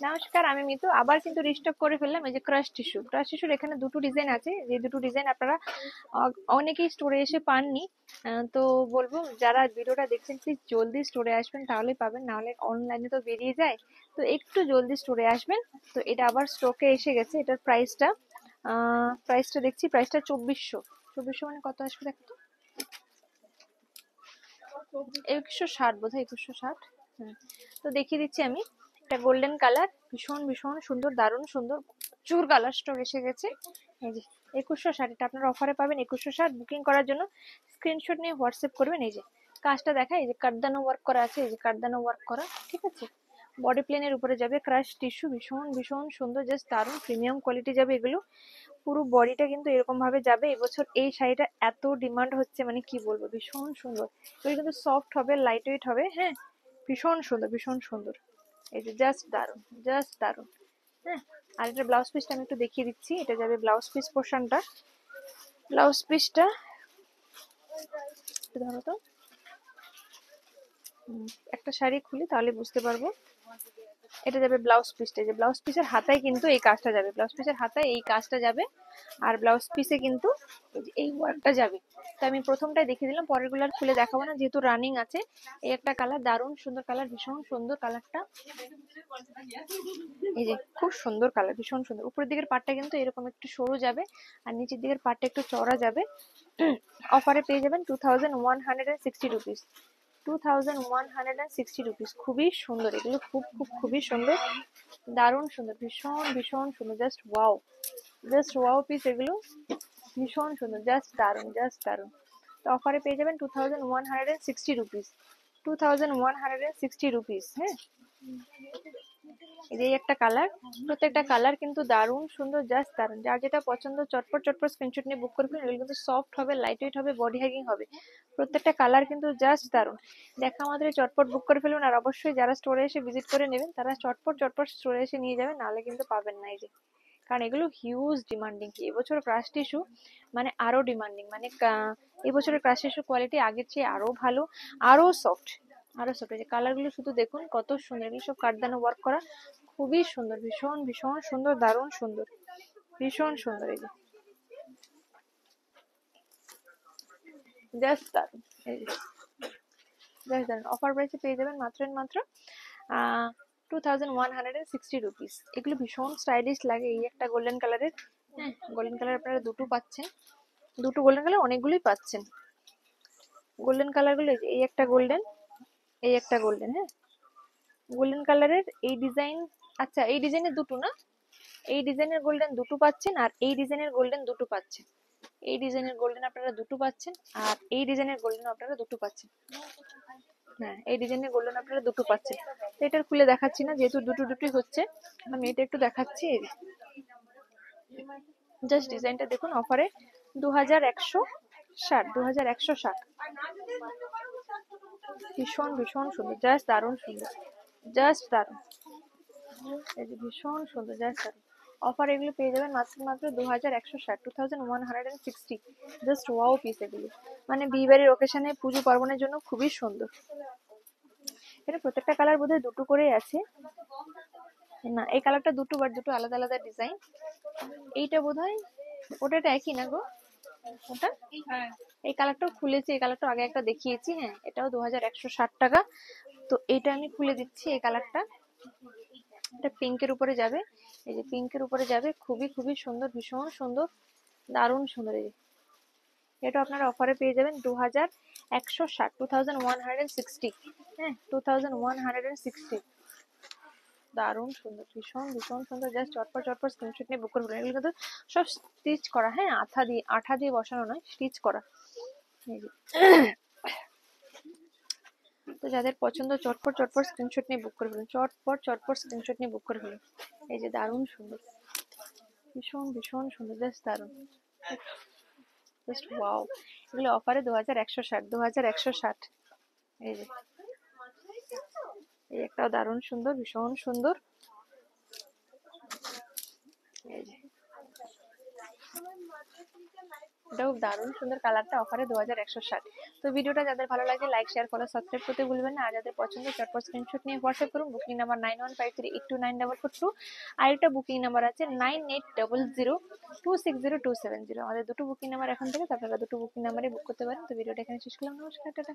নমস্কার, আমি মিতু। আবার কিন্তু রিস্টক করে ফেললাম এই যে ক্রাশ টিস্যু। ক্রাশ টিস্যুর এখানে দুটো ডিজাইন আছে, যে দুটো ডিজাইন আপনারা অনেকেই স্টোরে এসে পাননি। তো বলবো যারা ভিডিওটা দেখছেন প্লিজ জলদি স্টোরে আসবেন, তাহলেই পাবেন, নাহলে অনলাইনে তো বেরিয়ে যায়। তো একটু জলদি স্টোরে আসবেন। তো এটা আবার স্টকে এসে গেছে। এটার প্রাইসটা দেখছি, প্রাইসটা 2400। 2400 মানে কত আসবে দেখো তো। 2160 বোধহয়, 2160। হ্যাঁ, তো দেখিয়ে দিচ্ছি আমি। এটা গোল্ডেন কালার, ভীষণ ভীষণ সুন্দর, দারুণ সুন্দর, প্রচুর কালার স্টক এসে গেছে। এই যে 2160, এটা আপনারা অফারে পাবেন 2160। বুকিং করার জন্য স্ক্রিনশট নিয়ে হোয়াটসঅ্যাপ করবেন। এই যে কাজটা দেখা, এই যে কারদানো ওয়ার্ক করা আছে, এই যে কারদানো ওয়ার্ক করা, ঠিক আছে। বডি প্লেনের উপরে যাবে ক্রাশ টিস্যু, ভীষণ ভীষণ সুন্দর, জাস্ট দারুণ প্রিমিয়াম কোয়ালিটি যাবে এগুলো। পুরো বডিটা কিন্তু এরকম ভাবে যাবে। এবছর এই শাড়িটা এত ডিমান্ড হচ্ছে, মানে কি বলবো, ভীষণ সুন্দর। এগুলো কিন্তু সফট হবে, লাইট ওয়েট হবে। হ্যাঁ, ভীষণ সুন্দর, ভীষণ সুন্দর। এই যে জাস্ট দারুণ, জাস্ট দারুণ। হ্যাঁ, আর এটা ব্লাউজ পিসটা আমি একটু দেখিয়ে দিচ্ছি। এটা যাবে ব্লাউজ পিস পোর্শনটা। ব্লাউজ পিসটা একটু ধরো তো। একটা শাড়ি খুলি তাহলে বুঝতে পারবো। এটা যাবে ব্লাউজ পিসটা, যে ব্লাউজ পিসের হাতায় কিন্তু এই কাজটা যাবে, ব্লাউজ পিসের হাতায় এই কাজটা যাবে। আর ব্লাউজ পিসে কিন্তু এই ওয়ার্কটা যাবে। তো আমি প্রথমটাই দেখিয়ে দিলাম, পরেরগুলো আর খুলে দেখাবো না যেহেতু রানিং আছে। এই একটা কালার, দারুণ সুন্দর কালার, ভীষণ সুন্দর কালারটা। এই যে খুব সুন্দর কালার, ভীষণ সুন্দর। উপরের দিকের পাটটা কিন্তু এরকম একটু সরু যাবে, আর নিচের দিকের পাটটা একটু চড়া যাবে। অফারে পেয়ে যাবেন 2160 রুপিস। 2160 রুপিস। খুবই সুন্দর এগুলো, খুব খুব খুবই সুন্দর, দারুণ সুন্দর, ভীষণ ভীষণ সুন্দর, just wow, just wow piece এগুলো, ভীষণ সুন্দর, জাস্ট দারুণ, জাস্ট দারুণ। তো অফারে পেয়ে যাবেন 2160 রুপিস। 2160 রুপিস। হ্যাঁ, এই একটা কালার, প্রত্যেকটা কালার কিন্তু দারুণ সুন্দর, জাস্ট দারুণ। যার যেটা পছন্দ চটপট চটপট স্ক্রিনশট নিয়ে বুক করে ফেলুন। এগুলো কিন্তু সফট হবে, লাইট ওয়েট হবে, বডি হ্যাগিং হবে। প্রত্যেকটা কালার কিন্তু জাস্ট দারুণ। দেখা আমাদের চটপট বুক করে ফেলুন। আর অবশ্যই যারা স্টোরে এসে ভিজিট করে নেবেন তারা চটপট চটপট স্টোরে এসে নিয়ে যাবেন, নাহলে কিন্তু পাবেন না। এই যে, কারণ এগুলো হিউজ ডিমান্ডিং। এবছর ক্রাশ টিস্যু মানে আরো ডিমান্ডিং, মানে এবছরের ক্রাশ টিস্যু কোয়ালিটি আগের চেয়ে আরো ভালো, আরো সফট, আরো সফট। এই যে কালার গুলো শুধু দেখুন কত সুন্দর, এগুলো সব কাঠদানা ওয়ার্ক করা, খুবই সুন্দর, ভীষণ ভীষণ সুন্দর, দারুণ সুন্দর, ভীষণ সুন্দর। এই যে জাস্ট দারুণ, এই যে জাস্ট দারুণ। অফার প্রাইসে পেয়ে যাবেন মাত্র মাত্র 2160 রুপিস। এগুলো ভীষণ স্টাইলিশ লাগে। এই একটা গোল্ডেন কালারের, হ্যাঁ গোল্ডেন কালার আপনারা দুটো পাচ্ছেন, দুটো গোল্ডেন কালার অনেকগুলোই পাচ্ছেন। গোল্ডেন কালার গুলো এই একটা গোল্ডেন, এই একটা গোল্ডেন। হ্যাঁ, গোল্ডেন কালারের এই ডিজাইন, আচ্ছা এই ডিজাইনের দুটো না, এই ডিজাইনের গোল্ডেন দুটো পাচ্ছেন, আর এই ডিজাইনের গোল্ডেন দুটো পাচ্ছেন। এই ডিজাইনের গোল্ডেন আপনারা দুটো পাচ্ছেন, আর এই ডিজাইনের গোল্ডেন আপনারা দুটো পাচ্ছেন। হ্যাঁ, এই ডিজাইনের গোল্ডেন আপনারা দুটো পাচ্ছেন। তো এটার খুলে দেখাচ্ছি না যেহেতু দুটো দুটোই হচ্ছে, আমি এটা একটু দেখাচ্ছি। জাস্ট ডিজাইনটা দেখুন। অফারে 2160, 2160। ভীষণ ভীষণ সুন্দর, জাস্ট দারুণ সুন্দর, জাস্ট দারুণ। এই যে ভীষণ সুন্দর, জাস্ট দারুণ। অফার এগুলো পেয়ে যাবেন মাত্র মাত্র 2160, 2160। জাস্ট ওয়াও পিস এগুলো, মানে বিয়ে বাড়ির ওকেশনে, পুজো পার্বণের জন্য খুবই সুন্দর। এটা প্রত্যেকটা কালার বোধহয় দুটো করেই আছে। না, এই কালারটা দুটো, বাট দুটো আলাদা আলাদা ডিজাইন। এইটা বোধহয়, ওটা এটা একই না গো, ওটা এই কালারটাও খুলেছি, এই কালারটা আগে একটা দেখিয়েছি। হ্যাঁ, এটাও 2160 টাকা। তো এটা আমি খুলে দিচ্ছি। এই কালারটা, এটা পিঙ্কের উপরে যাবে, এই যে পিঙ্কের উপরে যাবে, খুবই খুবই সুন্দর, ভীষণ সুন্দর, দারুণ সুন্দর। এই এটা আপনারা অফারে পেয়ে যাবেন 2160, 2160। হ্যাঁ, 2160। দারুণ সুন্দর, ভীষণ ভীষণ সুন্দর, জাস্ট চটপট চটপট স্ক্রিনশট নিয়ে বুক করে ফেলুন। এগুলো কিন্তু সব স্টিচ করা, হ্যাঁ আঠা দিয়ে বসানো নয়, স্টিচ করা। তো যাদের পছন্দ চটপট চটপট স্ক্রিনশট নিয়ে বুক করে ফেলুন, চটপট চটপট স্ক্রিনশট নিয়ে বুক করে ফেলুন। এই যে দারুণ সুন্দর, ভীষণ ভীষণ সুন্দর, জাস্ট দারুণ, জাস্ট ওয়াও। এগুলো অফারে 2160, 2160। এই যে এই একটাও দারুণ সুন্দর, ভীষণ সুন্দর। এই যে এটাও দারুণ সুন্দর কালারটা, অফারে 2160। তো ভিডিওটা যাদের ভালো লাগে লাইক শেয়ার ফলো সাবস্ক্রাইব করতে ভুলবেন না। আর যাদের পছন্দ চটপট স্ক্রিনশট নিয়ে হোয়াটসঅ্যাপ করুন। Booking number 9153829442। আর একটা বুকিং নাম্বার আছে 9800260270। আমাদের দুটো বুকিং নাম্বার এখন থেকে, তো আপনারা দুটো বুকিং নাম্বারে বুক করতে পারেন। তো ভিডিওটা এখানে শেষ করলাম, নমস্কার, টাটা।